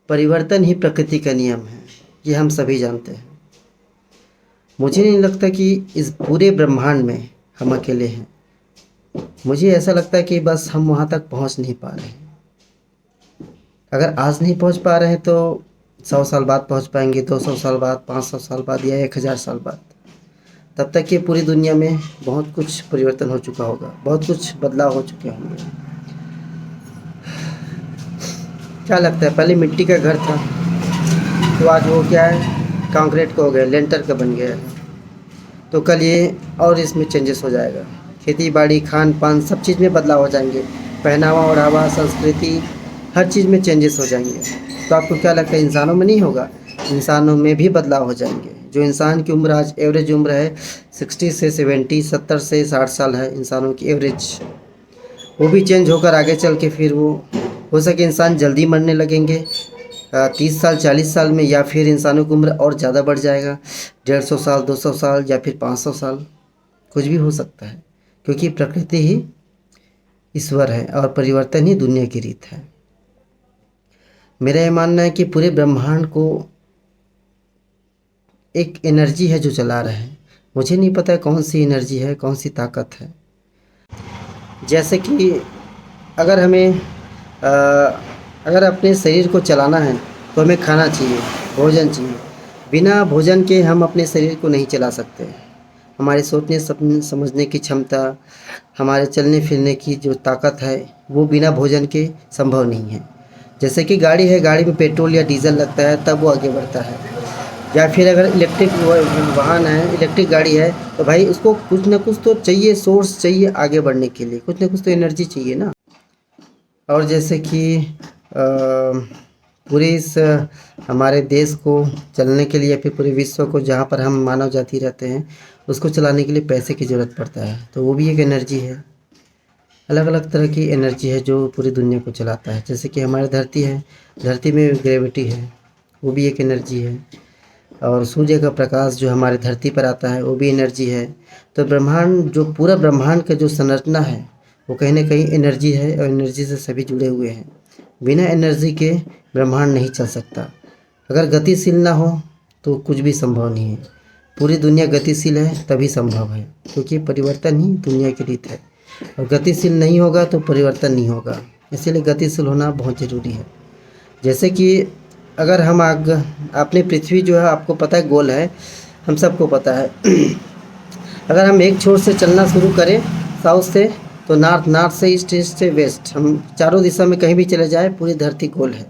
परिवर्तन ही प्रकृति का नियम है, ये हम सभी जानते हैं। मुझे नहीं लगता कि इस पूरे ब्रह्मांड में हम अकेले हैं। मुझे ऐसा लगता है कि बस हम वहाँ तक पहुँच नहीं पा रहे हैं। अगर आज नहीं पहुँच पा रहे हैं तो 100 साल बाद पहुँच पाएंगे, 200 साल बाद, 500 साल बाद या 1000 साल बाद। तब तक ये पूरी दुनिया में बहुत कुछ परिवर्तन हो चुका होगा, बहुत कुछ बदलाव हो चुके होंगे। क्या लगता है, पहले मिट्टी का घर था तो आज वो क्या है, कंक्रीट का हो गया, लेंटर का बन गया है। तो कल ये और इसमें चेंजेस हो जाएगा। खेती बाड़ी, खान पान, सब चीज़ में बदलाव हो जाएंगे। पहनावा ओढ़ावा, संस्कृति, हर चीज़ में चेंजेस हो जाएंगे। तो आपको क्या लगता है इंसानों में नहीं होगा? इंसानों में भी बदलाव हो जाएंगे। जो इंसान की उम्र आज एवरेज उम्र है 60 से 70, 70 से 60 साल है इंसानों की एवरेज, वो भी चेंज होकर आगे चल के फिर वो हो सके इंसान जल्दी मरने लगेंगे 30 साल 40 साल में, या फिर इंसानों की उम्र और ज़्यादा बढ़ जाएगा 150 साल 200 साल या फिर 500 साल, कुछ भी हो सकता है। क्योंकि प्रकृति ही ईश्वर है और परिवर्तन ही दुनिया की रीत है। मेरा यह मानना है कि पूरे ब्रह्मांड को एक एनर्जी है जो चला रहा है। मुझे नहीं पता है कौन सी एनर्जी है, कौन सी ताकत है। जैसे कि अगर हमें अगर अपने शरीर को चलाना है तो हमें खाना चाहिए, भोजन चाहिए। बिना भोजन के हम अपने शरीर को नहीं चला सकते। हमारे सोचने समझने की क्षमता, हमारे चलने फिरने की जो ताकत है वो बिना भोजन के संभव नहीं है। जैसे कि गाड़ी है, गाड़ी में पेट्रोल या डीजल लगता है तब वो आगे बढ़ता है। या फिर अगर इलेक्ट्रिक वाहन है, इलेक्ट्रिक गाड़ी है, तो भाई उसको कुछ ना कुछ तो चाहिए, सोर्स चाहिए आगे बढ़ने के लिए, कुछ ना कुछ तो एनर्जी चाहिए ना। और जैसे कि पूरे इस हमारे देश को चलने के लिए, फिर पूरे विश्व को जहाँ पर हम मानव जाति रहते हैं उसको चलाने के लिए पैसे की ज़रूरत पड़ता है। तो वो भी एक एनर्जी है। अलग अलग तरह की एनर्जी है जो पूरी दुनिया को चलाता है। जैसे कि हमारी धरती है, धरती में ग्रेविटी है, वो भी एक एनर्जी है। और सूर्य का प्रकाश जो हमारी धरती पर आता है वो भी एनर्जी है। तो ब्रह्मांड, जो पूरा ब्रह्मांड का जो संरचना है वो कहीं ना कहीं एनर्जी है और एनर्जी से सभी जुड़े हुए हैं। बिना एनर्जी के ब्रह्मांड नहीं चल सकता। अगर गतिशील ना हो तो कुछ भी संभव नहीं है। पूरी दुनिया गतिशील है तभी संभव है, क्योंकि परिवर्तन ही दुनिया की रीत है। और गतिशील नहीं होगा तो परिवर्तन नहीं होगा। इसीलिए गतिशील होना बहुत ज़रूरी है। जैसे कि अगर हम अपने पृथ्वी जो है, आपको पता है गोल है, हम सबको पता है। अगर हम एक छोर से चलना शुरू करें साउथ से, तो नॉर्थ, नॉर्थ से ईस्ट, ईस्ट से वेस्ट, हम चारों दिशा में कहीं भी चले जाए पूरी धरती गोल है।